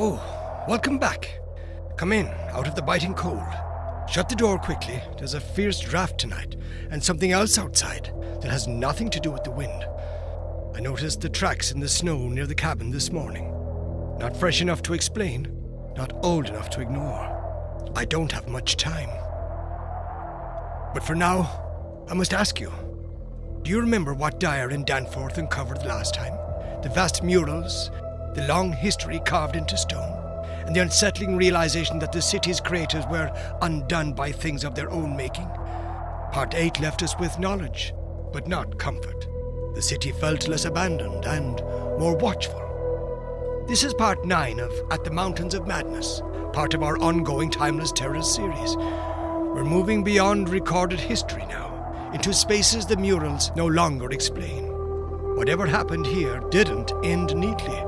Oh, welcome back. Come in, out of the biting cold. Shut the door quickly. There's a fierce draft tonight, and something else outside that has nothing to do with the wind. I noticed the tracks in the snow near the cabin this morning. Not fresh enough to explain, not old enough to ignore. I don't have much time. But for now, I must ask you, do you remember what Dyer and Danforth uncovered last time? The vast murals, the long history carved into stone, and the unsettling realization that the city's creators were undone by things of their own making. Part 8 left us with knowledge, but not comfort. The city felt less abandoned and more watchful. This is part 9 of At the Mountains of Madness, part of our ongoing Timeless Terrors series. We're moving beyond recorded history now, into spaces the murals no longer explain. Whatever happened here didn't end neatly,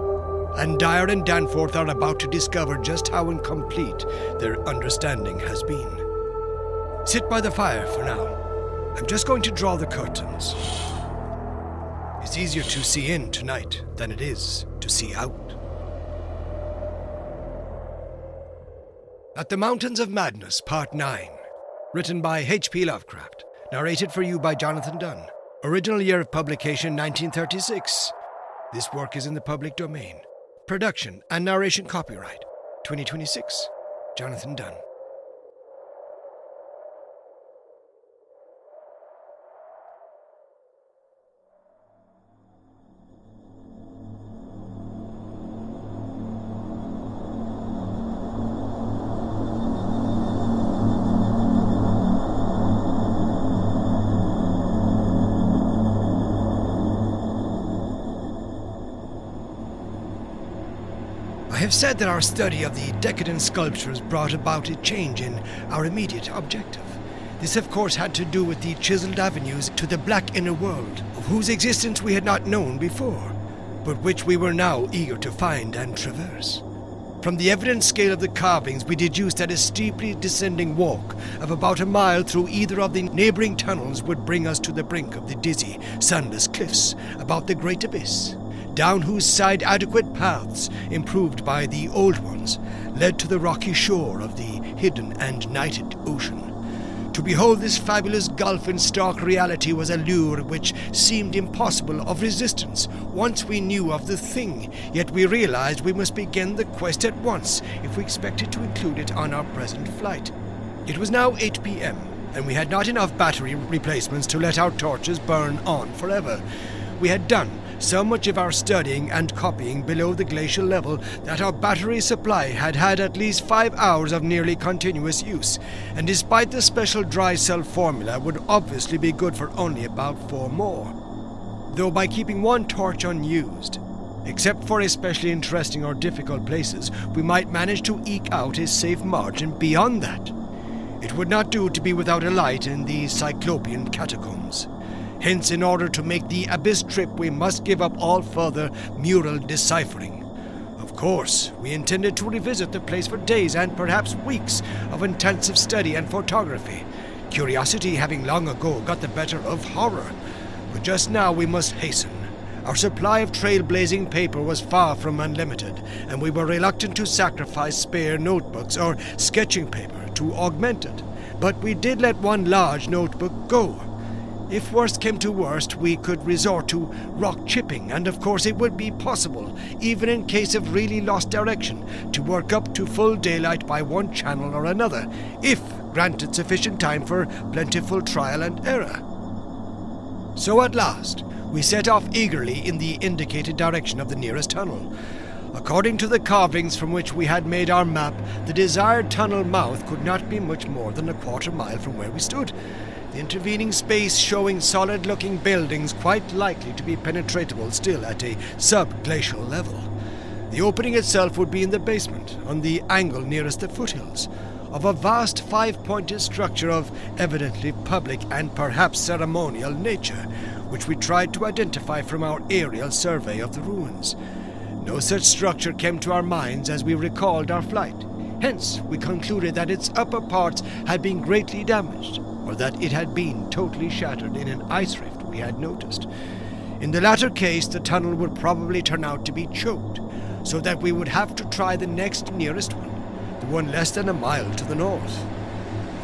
and Dyer and Danforth are about to discover just how incomplete their understanding has been. Sit by the fire for now. I'm just going to draw the curtains. It's easier to see in tonight than it is to see out. At the Mountains of Madness, Part 9. Written by H.P. Lovecraft. Narrated for you by Jonathan Dunne. Original year of publication 1936. This work is in the public domain. Production and narration copyright 2026. Jonathan Dunne. I have said that our study of the decadent sculptures brought about a change in our immediate objective. This, of course, had to do with the chiseled avenues to the black inner world, of whose existence we had not known before, but which we were now eager to find and traverse. From the evident scale of the carvings, we deduced that a steeply descending walk of about a mile through either of the neighboring tunnels would bring us to the brink of the dizzy, sunless cliffs about the great abyss, down whose side adequate paths, improved by the old ones, led to the rocky shore of the hidden and nighted ocean. To behold this fabulous gulf in stark reality was a lure which seemed impossible of resistance once we knew of the thing, yet we realized we must begin the quest at once if we expected to include it on our present flight. It was now 8 p.m., and we had not enough battery replacements to let our torches burn on forever. We had done so much of our studying and copying below the glacial level that our battery supply had had at least 5 hours of nearly continuous use, and despite the special dry cell formula would obviously be good for only about 4 more. Though by keeping one torch unused, except for especially interesting or difficult places, we might manage to eke out a safe margin beyond that. It would not do to be without a light in these cyclopean catacombs. Hence, in order to make the abyss trip, we must give up all further mural deciphering. Of course, we intended to revisit the place for days and perhaps weeks of intensive study and photography, curiosity having long ago got the better of horror. But just now we must hasten. Our supply of trailblazing paper was far from unlimited, and we were reluctant to sacrifice spare notebooks or sketching paper to augment it. But we did let one large notebook go. If worst came to worst, we could resort to rock chipping, and of course it would be possible, even in case of really lost direction, to work up to full daylight by one channel or another, if granted sufficient time for plentiful trial and error. So at last, we set off eagerly in the indicated direction of the nearest tunnel. According to the carvings from which we had made our map, the desired tunnel mouth could not be much more than a quarter mile from where we stood, the intervening space showing solid-looking buildings quite likely to be penetratable still at a sub-glacial level. The opening itself would be in the basement, on the angle nearest the foothills, of a vast 5-pointed structure of evidently public and perhaps ceremonial nature, which we tried to identify from our aerial survey of the ruins. No such structure came to our minds as we recalled our flight. Hence, we concluded that its upper parts had been greatly damaged, or that it had been totally shattered in an ice rift we had noticed. In the latter case, the tunnel would probably turn out to be choked, so that we would have to try the next nearest one, the one less than a mile to the north.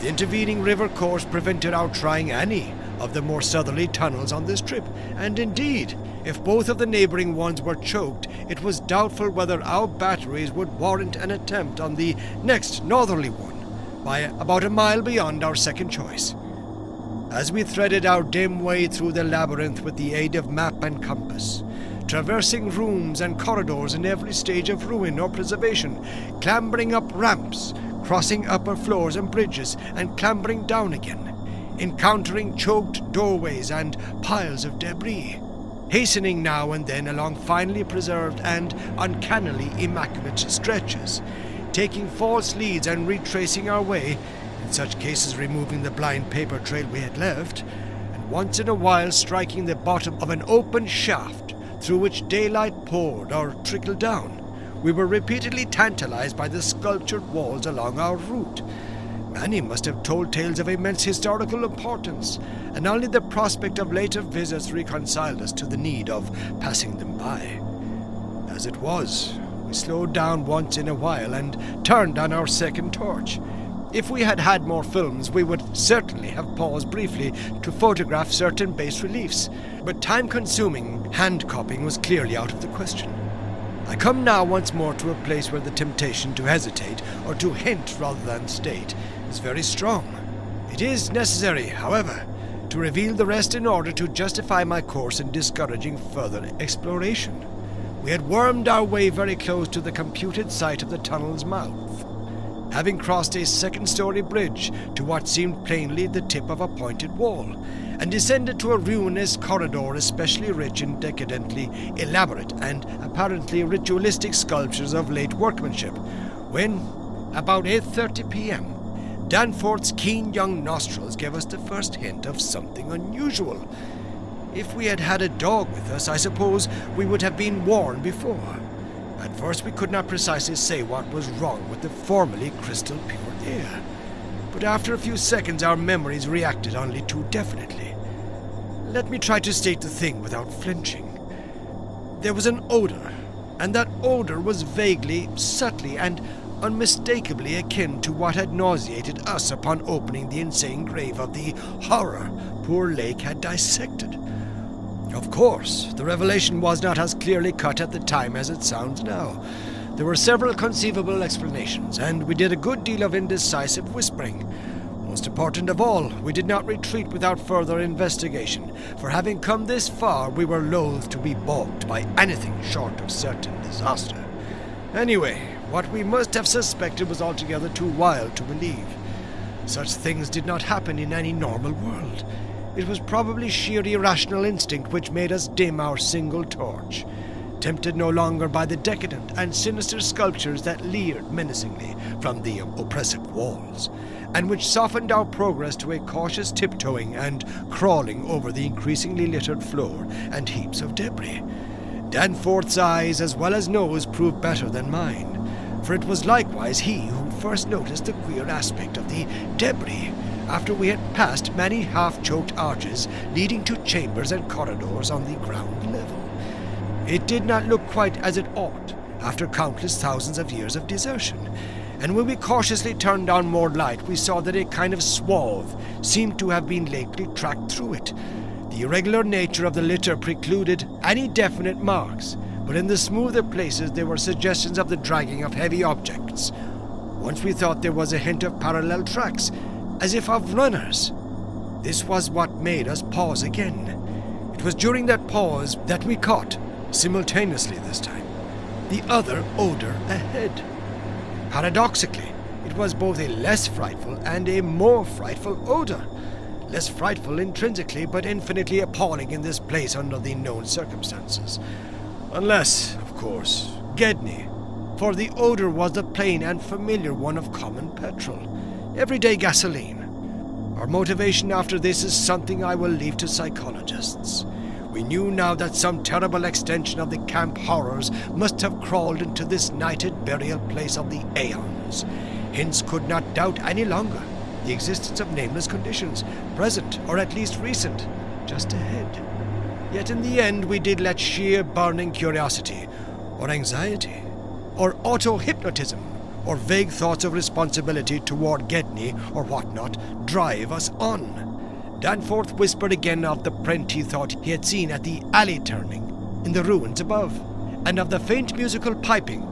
The intervening river course prevented our trying any of the more southerly tunnels on this trip, and indeed, if both of the neighboring ones were choked, it was doubtful whether our batteries would warrant an attempt on the next northerly one, by about a mile beyond our second choice. As we threaded our dim way through the labyrinth with the aid of map and compass, traversing rooms and corridors in every stage of ruin or preservation, clambering up ramps, crossing upper floors and bridges, and clambering down again, encountering choked doorways and piles of debris, hastening now and then along finely preserved and uncannily immaculate stretches, taking false leads and retracing our way, in such cases removing the blind paper trail we had left, and once in a while striking the bottom of an open shaft through which daylight poured or trickled down. We were repeatedly tantalized by the sculptured walls along our route. Many must have told tales of immense historical importance, and only the prospect of later visits reconciled us to the need of passing them by. As it was, we slowed down once in a while and turned on our second torch. If we had had more films, we would certainly have paused briefly to photograph certain bas-reliefs, but time-consuming hand-copying was clearly out of the question. I come now once more to a place where the temptation to hesitate, or to hint rather than state, is very strong. It is necessary, however, to reveal the rest in order to justify my course in discouraging further exploration. We had wormed our way very close to the computed site of the tunnel's mouth, having crossed a second-story bridge to what seemed plainly the tip of a pointed wall, and descended to a ruinous corridor especially rich in decadently elaborate and apparently ritualistic sculptures of late workmanship, when, about 8:30 p.m., Danforth's keen young nostrils gave us the first hint of something unusual. If we had had a dog with us, I suppose we would have been warned before. At first we could not precisely say what was wrong with the formerly crystal pure air, but after a few seconds our memories reacted only too definitely. Let me try to state the thing without flinching. There was an odor, and that odor was vaguely, subtly, and unmistakably akin to what had nauseated us upon opening the insane grave of the horror poor Lake had dissected. Of course, the revelation was not as clearly cut at the time as it sounds now. There were several conceivable explanations, and we did a good deal of indecisive whispering. Most important of all, we did not retreat without further investigation, for having come this far, we were loath to be balked by anything short of certain disaster. Anyway, what we must have suspected was altogether too wild to believe. Such things did not happen in any normal world. It was probably sheer irrational instinct which made us dim our single torch, tempted no longer by the decadent and sinister sculptures that leered menacingly from the oppressive walls, and which softened our progress to a cautious tiptoeing and crawling over the increasingly littered floor and heaps of debris. Danforth's eyes as well as nose proved better than mine, for it was likewise he who first noticed the queer aspect of the debris, after we had passed many half-choked arches leading to chambers and corridors on the ground level. It did not look quite as it ought, after countless thousands of years of desertion, and when we cautiously turned on more light, we saw that a kind of swath seemed to have been lately tracked through it. The irregular nature of the litter precluded any definite marks, but in the smoother places there were suggestions of the dragging of heavy objects. Once we thought there was a hint of parallel tracks, as if of runners. This was what made us pause again. It was during that pause that we caught, simultaneously this time, the other odor ahead. Paradoxically, it was both a less frightful and a more frightful odor. Less frightful intrinsically, but infinitely appalling in this place under the known circumstances. Unless, of course, Gedney, for the odor was the plain and familiar one of common petrol, everyday gasoline. Our motivation after this is something I will leave to psychologists. We knew now that some terrible extension of the camp horrors must have crawled into this nighted burial place of the aeons, hence could not doubt any longer the existence of nameless conditions, present or at least recent, just ahead. Yet in the end we did let sheer burning curiosity, or anxiety, or auto-hypnotism, or vague thoughts of responsibility toward Gedney or whatnot drive us on. Danforth whispered again of the print he thought he had seen at the alley turning in the ruins above, and of the faint musical piping,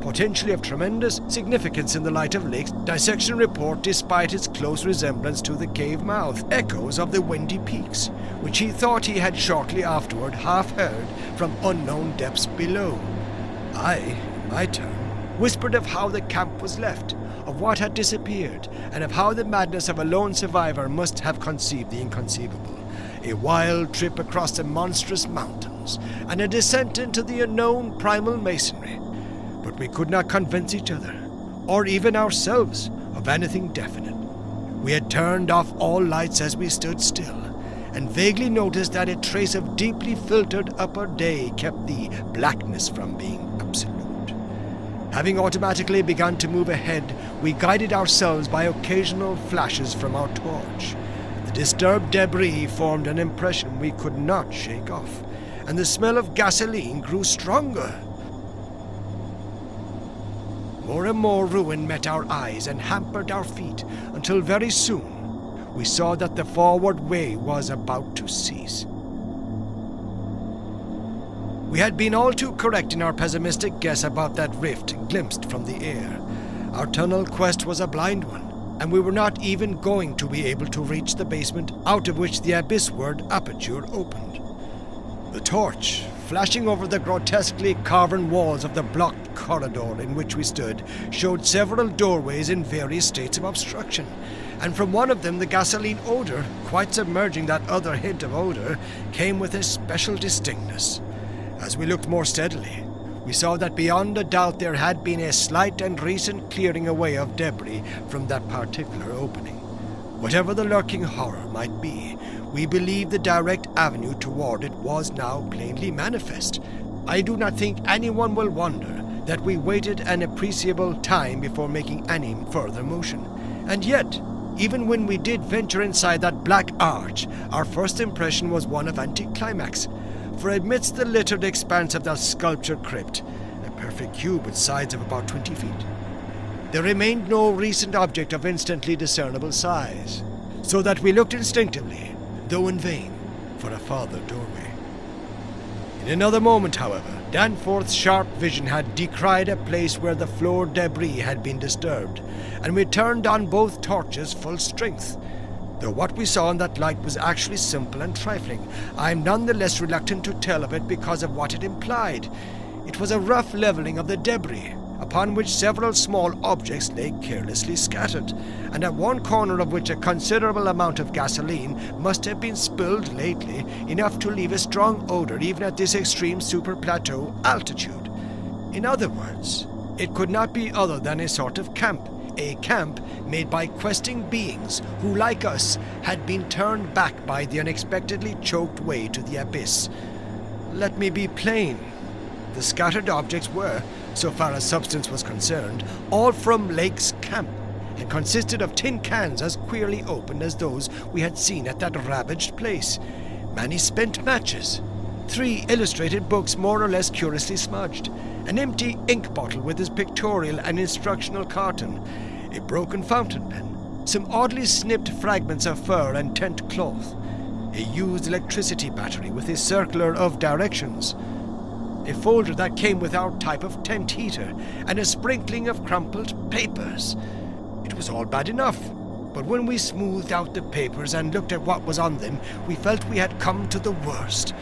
potentially of tremendous significance in the light of Lake's dissection report despite its close resemblance to the cave mouth echoes of the windy peaks, which he thought he had shortly afterward half heard from unknown depths below. I, in my turn, whispered of how the camp was left, of what had disappeared, and of how the madness of a lone survivor must have conceived the inconceivable. A wild trip across the monstrous mountains, and a descent into the unknown primal masonry. But we could not convince each other, or even ourselves, of anything definite. We had turned off all lights as we stood still, and vaguely noticed that a trace of deeply filtered upper day kept the blackness from being absolute. Having automatically begun to move ahead, we guided ourselves by occasional flashes from our torch. The disturbed debris formed an impression we could not shake off, and the smell of gasoline grew stronger. More and more ruin met our eyes and hampered our feet, until very soon we saw that the forward way was about to cease. We had been all too correct in our pessimistic guess about that rift glimpsed from the air. Our tunnel quest was a blind one, and we were not even going to be able to reach the basement out of which the abyssward aperture opened. The torch, flashing over the grotesquely carven walls of the blocked corridor in which we stood, showed several doorways in various states of obstruction, and from one of them the gasoline odor, quite submerging that other hint of odor, came with a special distinctness. As we looked more steadily, we saw that beyond a doubt there had been a slight and recent clearing away of debris from that particular opening. Whatever the lurking horror might be, we believed the direct avenue toward it was now plainly manifest. I do not think anyone will wonder that we waited an appreciable time before making any further motion. And yet, even when we did venture inside that black arch, our first impression was one of anticlimax. For amidst the littered expanse of that sculptured crypt, a perfect cube with sides of about 20 feet, there remained no recent object of instantly discernible size, so that we looked instinctively, though in vain, for a farther doorway. In another moment, however, Danforth's sharp vision had descried a place where the floor debris had been disturbed, and we turned on both torches full strength. Though what we saw in that light was actually simple and trifling, I am none the less reluctant to tell of it because of what it implied. It was a rough leveling of the debris, upon which several small objects lay carelessly scattered, and at one corner of which a considerable amount of gasoline must have been spilled lately, enough to leave a strong odor even at this extreme super-plateau altitude. In other words, it could not be other than a sort of camp. A camp made by questing beings who, like us, had been turned back by the unexpectedly choked way to the abyss. Let me be plain. The scattered objects were, so far as substance was concerned, all from Lake's camp, and consisted of tin cans as queerly open as those we had seen at that ravaged place, many spent matches, 3 illustrated books more or less curiously smudged, an empty ink bottle with its pictorial and instructional carton, a broken fountain pen, some oddly snipped fragments of fur and tent cloth, a used electricity battery with a circular of directions, a folder that came with our type of tent heater, and a sprinkling of crumpled papers. It was all bad enough, but when we smoothed out the papers and looked at what was on them, we felt we had come to the worst.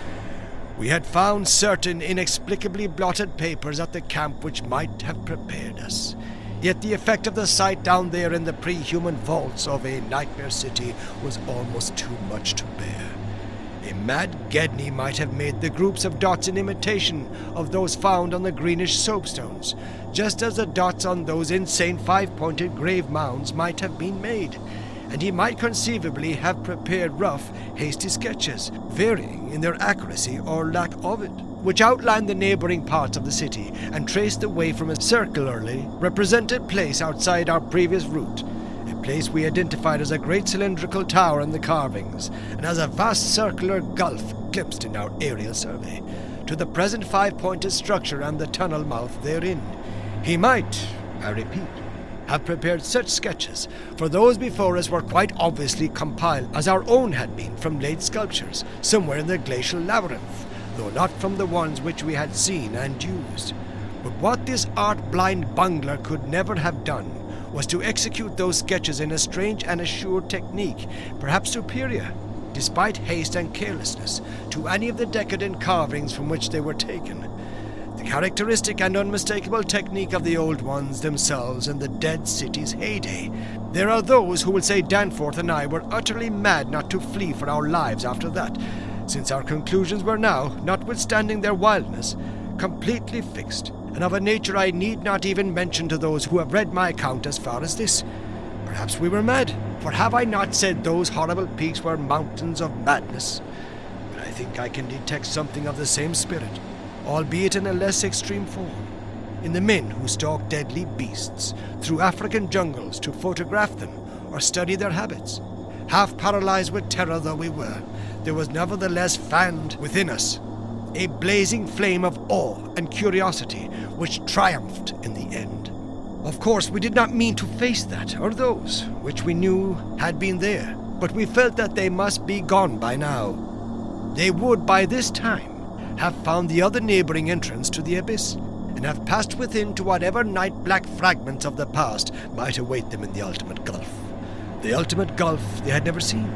We had found certain inexplicably blotted papers at the camp which might have prepared us. Yet the effect of the sight down there in the pre-human vaults of a nightmare city was almost too much to bear. A mad Gedney might have made the groups of dots in imitation of those found on the greenish soapstones, just as the dots on those insane 5-pointed grave mounds might have been made, and he might conceivably have prepared rough, hasty sketches, varying in their accuracy or lack of it, which outlined the neighboring parts of the city and traced the way from a circularly represented place outside our previous route, a place we identified as a great cylindrical tower in the carvings, and as a vast circular gulf glimpsed in our aerial survey, to the present 5-pointed structure and the tunnel mouth therein. He might, I repeat, have prepared such sketches, for those before us were quite obviously compiled, as our own had been, from late sculptures, somewhere in the glacial labyrinth, though not from the ones which we had seen and used. But what this art-blind bungler could never have done was to execute those sketches in a strange and assured technique, perhaps superior, despite haste and carelessness, to any of the decadent carvings from which they were taken. The characteristic and unmistakable technique of the old ones themselves in the dead city's heyday. There are those who will say Danforth and I were utterly mad not to flee for our lives after that, since our conclusions were now, notwithstanding their wildness, completely fixed, and of a nature I need not even mention to those who have read my account as far as this. Perhaps we were mad, for have I not said those horrible peaks were mountains of madness? But I think I can detect something of the same spirit, albeit in a less extreme form, in the men who stalk deadly beasts through African jungles to photograph them or study their habits. Half paralyzed with terror though we were, there was nevertheless fanned within us a blazing flame of awe and curiosity which triumphed in the end. Of course, we did not mean to face that or those which we knew had been there, but we felt that they must be gone by now. They would by this time have found the other neighboring entrance to the abyss, and have passed within to whatever night-black fragments of the past might await them in the ultimate gulf. The ultimate gulf they had never seen.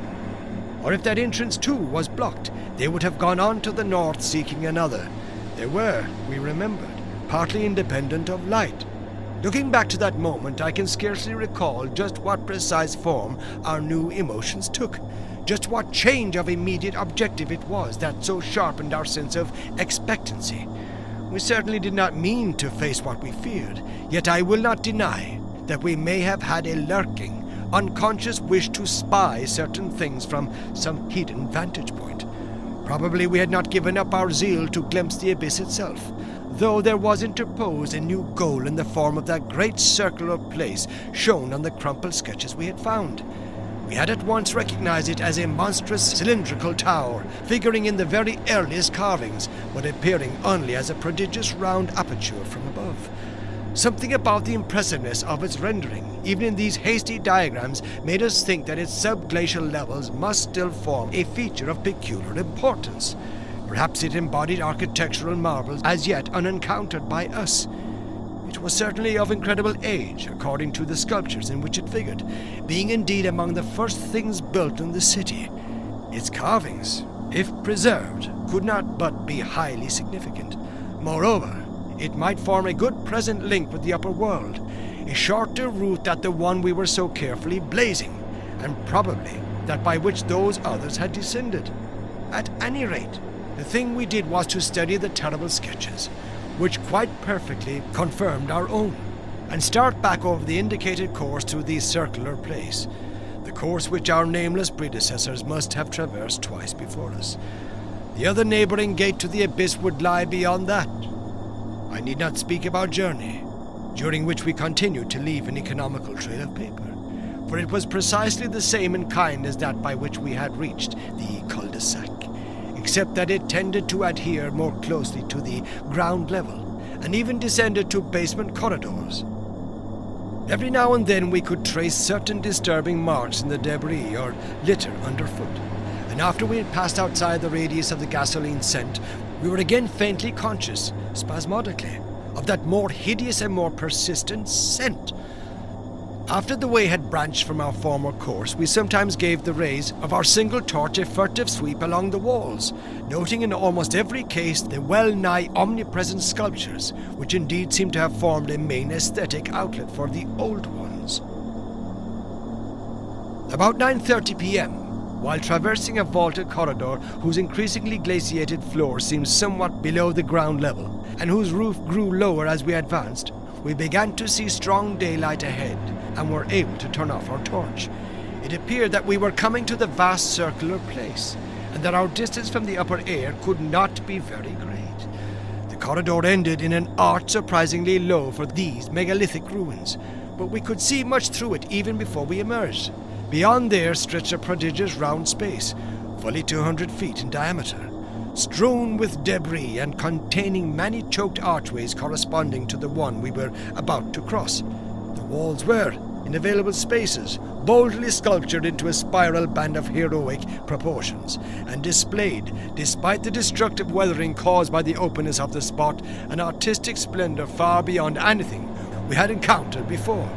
Or if that entrance too was blocked, they would have gone on to the north seeking another. They were, we remembered, partly independent of light. Looking back to that moment, I can scarcely recall just what precise form our new emotions took. Just what change of immediate objective it was that so sharpened our sense of expectancy. We certainly did not mean to face what we feared, yet I will not deny that we may have had a lurking, unconscious wish to spy certain things from some hidden vantage point. Probably we had not given up our zeal to glimpse the abyss itself, though there was interposed a new goal in the form of that great circular place shown on the crumpled sketches we had found. We had at once recognized it as a monstrous cylindrical tower, figuring in the very earliest carvings, but appearing only as a prodigious round aperture from above. Something about the impressiveness of its rendering, even in these hasty diagrams, made us think that its subglacial levels must still form a feature of peculiar importance. Perhaps it embodied architectural marvels as yet unencountered by us. It was certainly of incredible age, according to the sculptures in which it figured, being indeed among the first things built in the city. Its carvings, if preserved, could not but be highly significant. Moreover, it might form a good present link with the upper world, a shorter route than the one we were so carefully blazing, and probably that by which those others had descended. At any rate, the thing we did was to study the terrible sketches, which quite perfectly confirmed our own, and start back over the indicated course to the circular place, the course which our nameless predecessors must have traversed twice before us. The other neighboring gate to the abyss would lie beyond that. I need not speak of our journey, during which we continued to leave an economical trail of paper, for it was precisely the same in kind as that by which we had reached the cul-de-sac, except that it tended to adhere more closely to the ground level, and even descended to basement corridors. Every now and then we could trace certain disturbing marks in the debris or litter underfoot, and after we had passed outside the radius of the gasoline scent, we were again faintly conscious, spasmodically, of that more hideous and more persistent scent. After the way had branched from our former course, we sometimes gave the rays of our single torch a furtive sweep along the walls, noting in almost every case the well-nigh omnipresent sculptures, which indeed seemed to have formed a main aesthetic outlet for the old ones. About 9:30 p.m., while traversing a vaulted corridor whose increasingly glaciated floor seemed somewhat below the ground level, and whose roof grew lower as we advanced, we began to see strong daylight ahead, and were able to turn off our torch. It appeared that we were coming to the vast circular place, and that our distance from the upper air could not be very great. The corridor ended in an arch surprisingly low for these megalithic ruins, but we could see much through it even before we emerged. Beyond there stretched a prodigious round space, fully 200 feet in diameter, strewn with debris and containing many choked archways corresponding to the one we were about to cross. The walls were, in available spaces, boldly sculptured into a spiral band of heroic proportions, and displayed, despite the destructive weathering caused by the openness of the spot, an artistic splendor far beyond anything we had encountered before.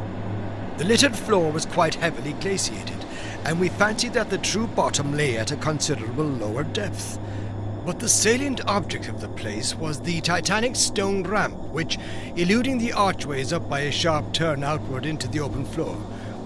The littered floor was quite heavily glaciated, and we fancied that the true bottom lay at a considerable lower depth. But the salient object of the place was the titanic stone ramp, which, eluding the archways up by a sharp turn outward into the open floor,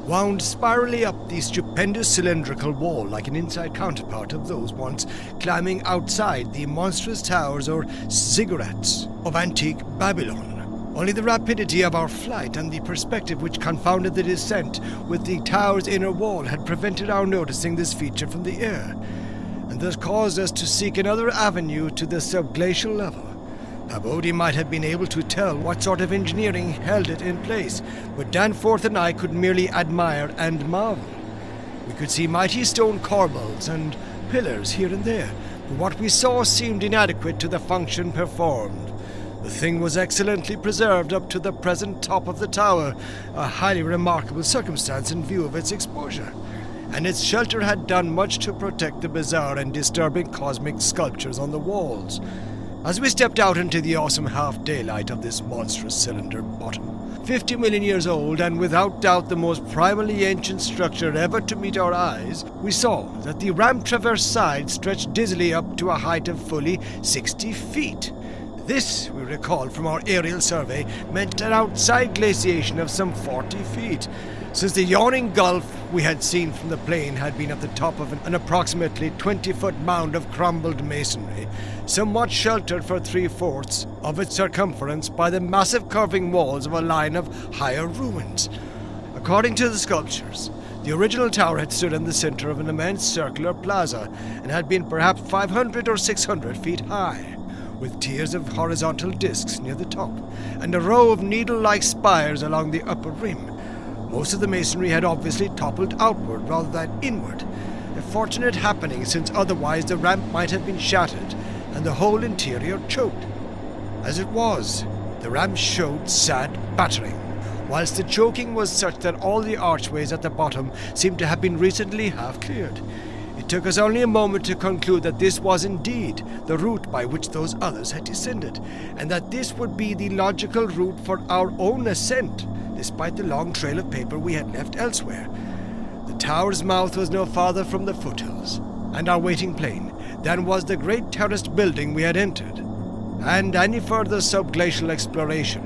wound spirally up the stupendous cylindrical wall like an inside counterpart of those once climbing outside the monstrous towers or ziggurats of antique Babylon. Only the rapidity of our flight and the perspective which confounded the descent with the tower's inner wall had prevented our noticing this feature from the air, and thus caused us to seek another avenue to the subglacial level. Pabodie might have been able to tell what sort of engineering held it in place, but Danforth and I could merely admire and marvel. We could see mighty stone corbels and pillars here and there, but what we saw seemed inadequate to the function performed. The thing was excellently preserved up to the present top of the tower, a highly remarkable circumstance in view of its exposure, and its shelter had done much to protect the bizarre and disturbing cosmic sculptures on the walls. As we stepped out into the awesome half-daylight of this monstrous cylinder bottom, 50 million years old and without doubt the most primally ancient structure ever to meet our eyes, we saw that the ramp-traverse side stretched dizzily up to a height of fully 60 feet. This, we recall from our aerial survey, meant an outside glaciation of some 40 feet, since the yawning gulf we had seen from the plain had been at the top of an approximately 20-foot mound of crumbled masonry, somewhat sheltered for 3/4 of its circumference by the massive curving walls of a line of higher ruins. According to the sculptures, the original tower had stood in the center of an immense circular plaza and had been perhaps 500 or 600 feet high, with tiers of horizontal discs near the top, and a row of needle-like spires along the upper rim. Most of the masonry had obviously toppled outward rather than inward, a fortunate happening since otherwise the ramp might have been shattered and the whole interior choked. As it was, the ramp showed sad battering, whilst the choking was such that all the archways at the bottom seemed to have been recently half cleared. It took us only a moment to conclude that this was indeed the route by which those others had descended, and that this would be the logical route for our own ascent, despite the long trail of paper we had left elsewhere. The tower's mouth was no farther from the foothills, and our waiting plane, than was the great terraced building we had entered, and any further subglacial exploration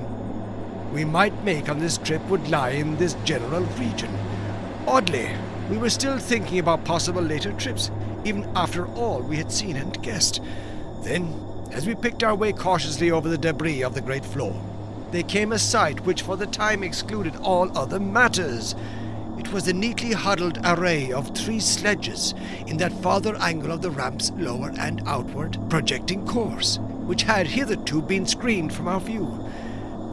we might make on this trip would lie in this general region. Oddly, we were still thinking about possible later trips, even after all we had seen and guessed. Then, as we picked our way cautiously over the debris of the great floor, there came a sight which for the time excluded all other matters. It was the neatly huddled array of 3 sledges in that farther angle of the ramp's lower and outward projecting course, which had hitherto been screened from our view.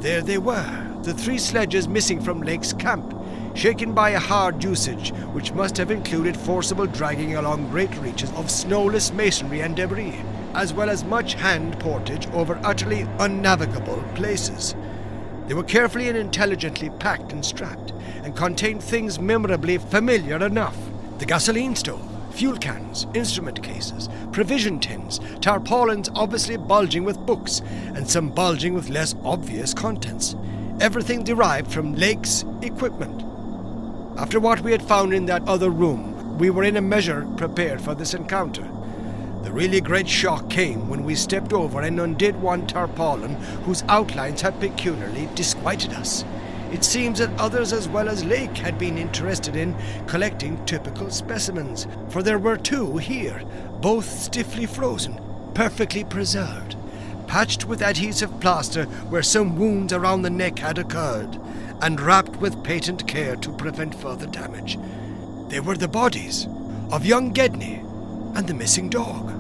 There they were, the 3 sledges missing from Lake's camp, shaken by a hard usage which must have included forcible dragging along great reaches of snowless masonry and debris, as well as much hand portage over utterly unnavigable places. They were carefully and intelligently packed and strapped, and contained things memorably familiar enough: the gasoline stove, fuel cans, instrument cases, provision tins, tarpaulins obviously bulging with books, and some bulging with less obvious contents. Everything derived from Lake's equipment. After what we had found in that other room, we were in a measure prepared for this encounter. The really great shock came when we stepped over and undid one tarpaulin whose outlines had peculiarly disquieted us. It seems that others as well as Lake had been interested in collecting typical specimens, for there were 2 here, both stiffly frozen, perfectly preserved, patched with adhesive plaster where some wounds around the neck had occurred, and wrapped with patent care to prevent further damage. They were the bodies of young Gedney and the missing dog.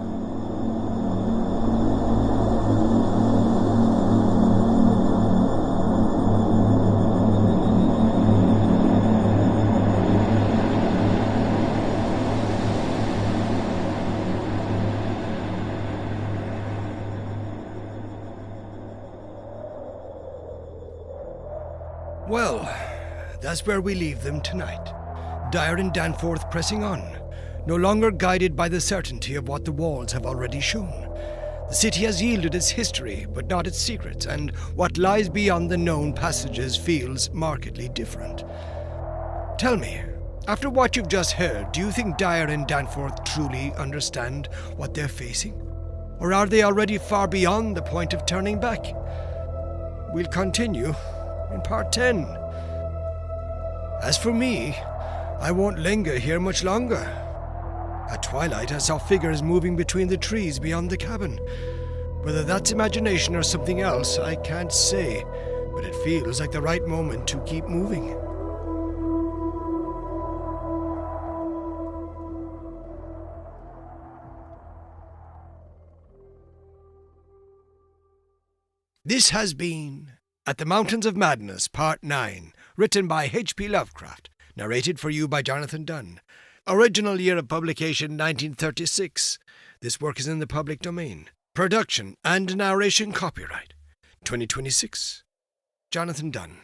Well, that's where we leave them tonight. Dyer and Danforth pressing on, no longer guided by the certainty of what the walls have already shown. The city has yielded its history, but not its secrets, and what lies beyond the known passages feels markedly different. Tell me, after what you've just heard, do you think Dyer and Danforth truly understand what they're facing? Or are they already far beyond the point of turning back? We'll continue in part 10. As for me, I won't linger here much longer. At twilight, I saw figures moving between the trees beyond the cabin. Whether that's imagination or something else, I can't say, but it feels like the right moment to keep moving. This has been At the Mountains of Madness, Part 9, written by H.P. Lovecraft, narrated for you by Jonathan Dunne. Original year of publication 1936. This work is in the public domain. Production and narration copyright 2026. Jonathan Dunne.